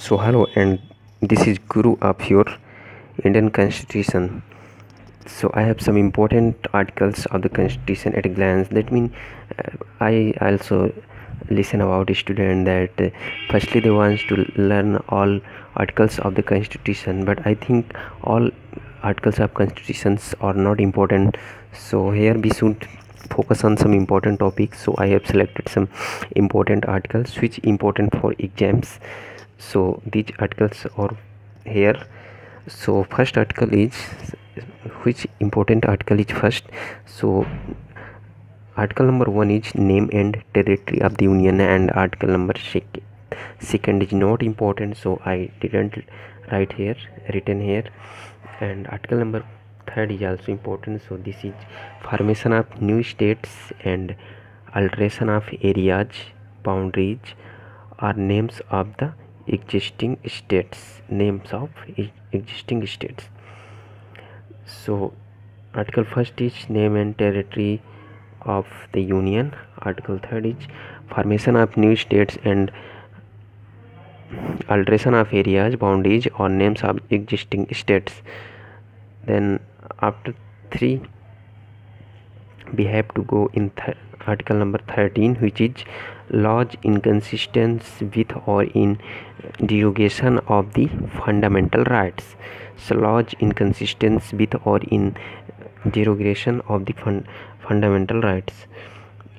So hello, and this is Guru of your Indian Constitution. So I have some important articles of the Constitution at a glance. That means I also listen about a student that firstly they want to learn all articles of the Constitution, but I think all articles of constitutions are not important. So here we should focus on some important topics. So I have selected some important articles which important for exams. So these articles are here. So first article is, which important article is first? So article number 1 is name and territory of the union, and article number second is not important, so I didn't written here. And article number third is also important, so this is formation of new states and alteration of areas boundaries are names of the existing states. So article first is name and territory of the union. Article third is formation of new states and alteration of areas boundaries or names of existing states. Then after 3 we have to go in article number 13, which is laws inconsistent with or in derogation of the fundamental rights. So laws inconsistent with or in derogation of the fundamental rights.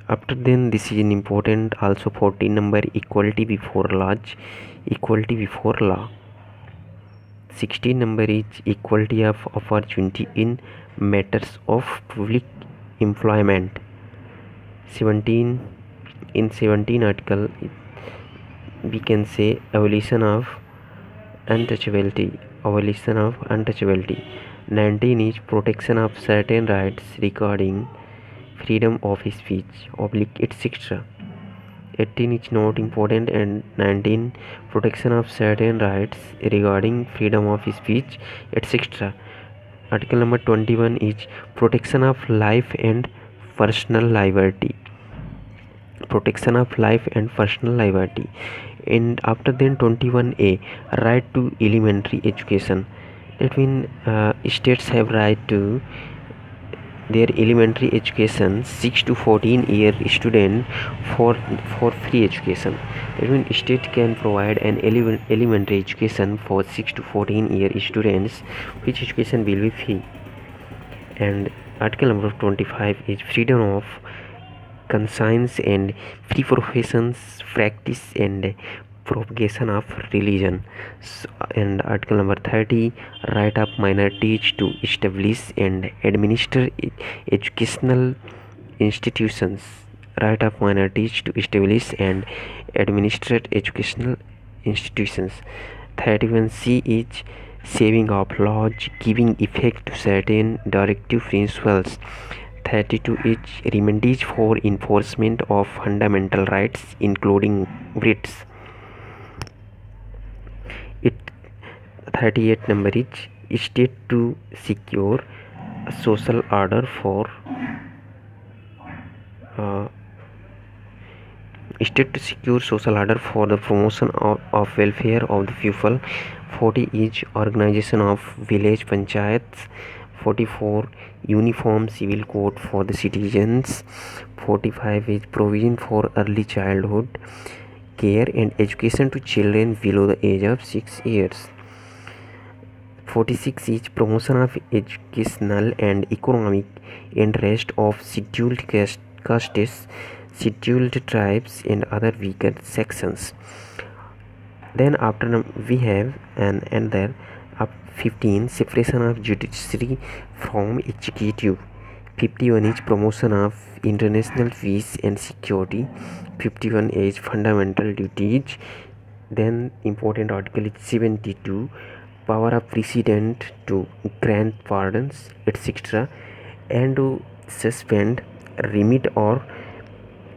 After then this is an important also 14 number, equality before law. 16 number is equality of opportunity in matters of public employment. 17 article we can say abolition of untouchability. 19 is protection of certain rights regarding freedom of speech, etc. 18 is not important, and 19 protection of certain rights regarding freedom of speech, etc. Article number 21 is protection of life and personal liberty. And after then 21A, right to elementary education. That means states have right to their elementary education 6 to 14 year student for free education. That means state can provide an elementary education for 6 to 14 year students, which education will be free. And article number 25 is freedom of conscience and free professions, practice and propagation of religion. And article number 30, right of minorities to establish and administer educational institutions. 31C is saving of laws giving effect to certain directive principles. 32 is remedies for enforcement of fundamental rights, including writs. 38 number is state to secure social order for the promotion of welfare of the people. 40 is organization of village panchayats. 44 uniform civil code for the citizens. 45 is provision for early childhood care and education to children below the age of 6 years. 46 is promotion of educational and economic interest of scheduled castes, scheduled tribes and other weaker sections. Then after we have another 15, separation of judiciary from executive. 51 is promotion of international peace and security. 51 is fundamental duties. Then important article is 72, power of president to grant pardons, etc. and to suspend, remit or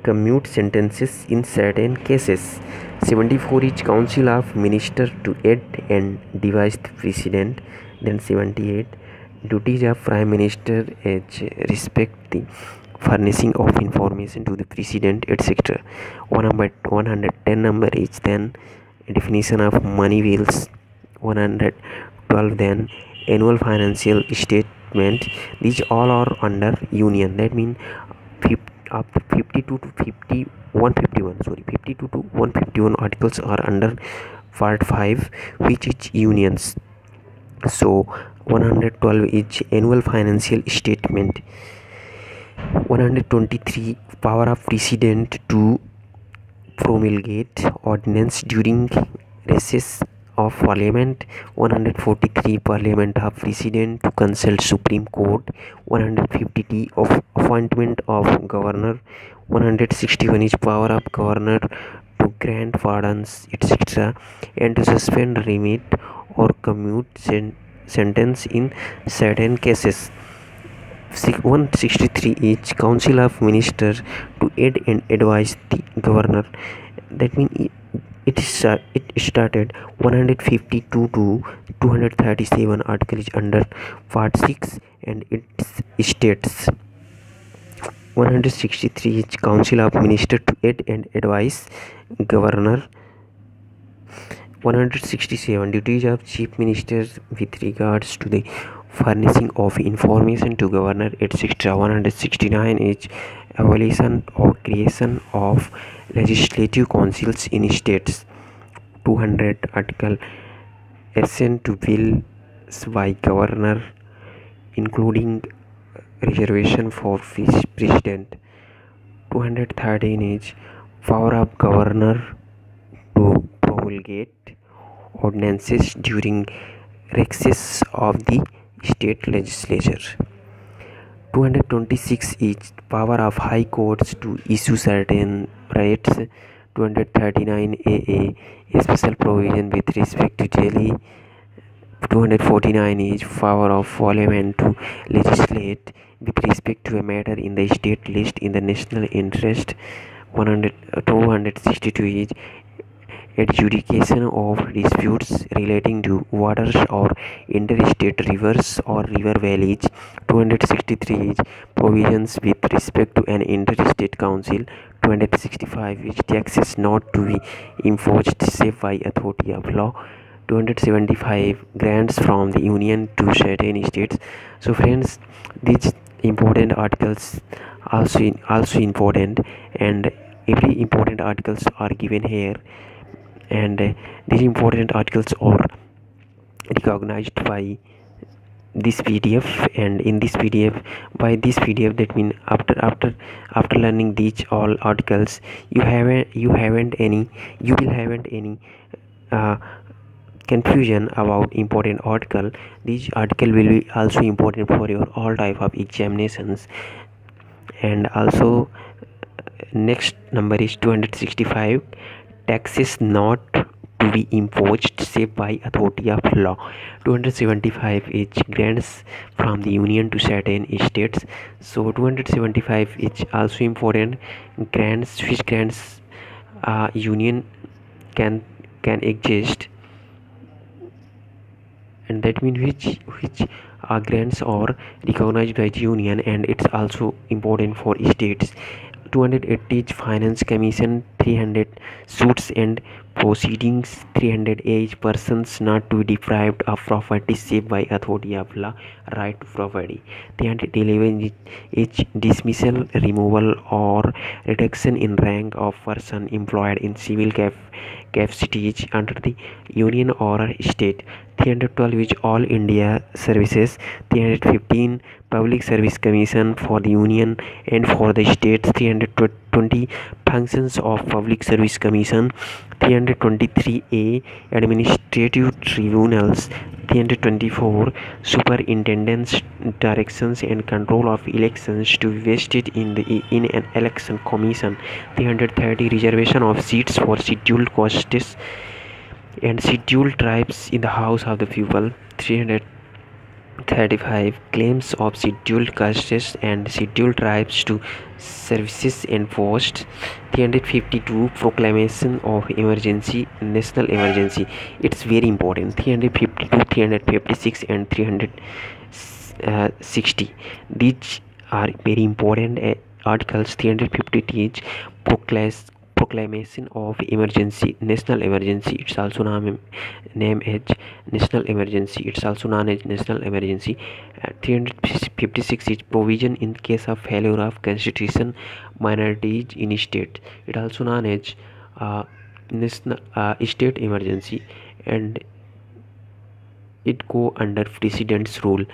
commute sentences in certain cases. 74 is council of minister to aid and devise the president. Then 78, duties of prime minister as respect the furnishing of information to the president, etc. 110 number is then definition of money wheels. 112 then annual financial statement. These all are under union. That means up to 52 to 50 151, sorry, 52 to 151 articles are under part 5, which is unions. So 112 is annual financial statement. 123 power of president to promulgate ordinance during recess of parliament. 143 parliament of president to consult supreme court. 150 of appointment of governor. 161 is power of governor to grant pardons, etc., and to suspend, remit, or commute sentence in certain cases. 163 is council of ministers to aid and advise the governor. That means it started 152 to 237 article is under part 6, and it states 163 is council of ministers to aid and advise governor. 167 duties of chief ministers with regards to the furnishing of information to governor, etc. 169 is abolition or creation of legislative councils in states. 200 article assent to bills by governor, including reservation for president. 213 is power of governor to promulgate ordinances during recess of the state legislature. 226 is power of high courts to issue certain rights. 239 a special provision with respect to Delhi. 249 is power of parliament to legislate with respect to a matter in the state list in the national interest. 262 is adjudication of disputes relating to waters or interstate rivers or river valleys. 263 is provisions with respect to an interstate council. 265 is taxes not to be imposed save by authority of law. 275 grants from the union to certain states. So friends, these important articles also important, and every important articles are given here, and these important articles are recognized by this PDF. And in this PDF, by this PDF, that means after learning these all articles, you will haven't any uh, confusion about important article. This article will be also important for your all type of examinations. And also next number is 265, taxes not to be imposed save by authority of law. 275 is grants from the union to certain states. So 275 is also important, grants, which grants union can exist, and that means which grants are recognized by the union, and it's also important for states. 280 is finance commission. 300 suits and proceedings. 300 age persons not to be deprived of property save by authority of law, right to property. 311 is dismissal, removal, or reduction in rank of person employed in civil capacities under the union or state. 312 is all India services. 315 public service commission for the union and for the states. 320 functions of public service commission. 323A administrative tribunals. 324 superintendents, directions and control of elections to be vested in an election commission. 330 reservation of seats for scheduled castes and scheduled tribes in the House of the People. 335 claims of scheduled castes and scheduled tribes to services and posts. 352 proclamation of emergency, national emergency. It's very important. 352, 356 and 360, these are very important articles. 350 is proclamation of emergency, national emergency. It's also named as national emergency. It's also known as national emergency. 356 is provision in case of failure of constitution minorities in state. It also known as national state emergency, and it go under president's rule.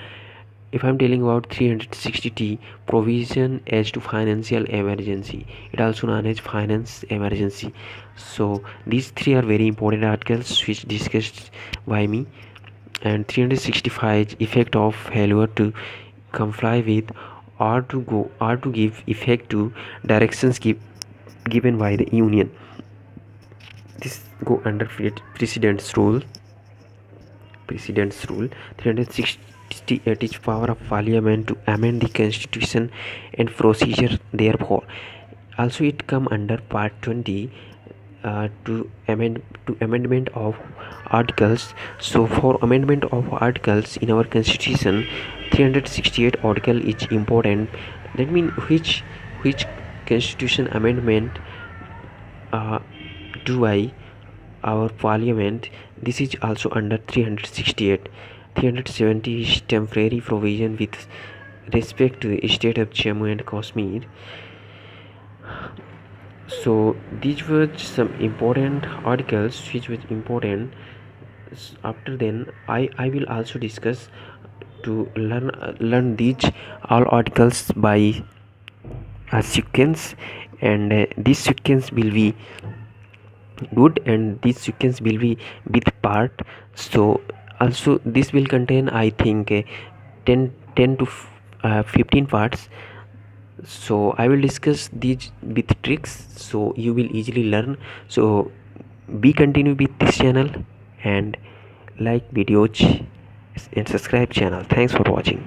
If I'm telling about 360T, provision as to financial emergency, it also known as finance emergency. So these three are very important articles which discussed by me. And 365 effect of failure to comply with or to give effect to directions given by the union. This go under president's rule. 368 is power of parliament to amend the constitution and procedure therefore. Also it come under part 20 to amendment of articles. So for amendment of articles in our constitution, 368 article is important. That means which constitution amendment do I our parliament. This is also under 368. 370 is temporary provision with respect to the state of Jammu and Kashmir. So these were some important articles which was important. After then I will also discuss to learn these all articles by a sequence, and this sequence will be good, and this sequence will be with part. So also this will contain I think 10 to 15 parts. So I will discuss these with tricks so you will easily learn. So be continue with this channel and like videos and subscribe channel. Thanks for watching.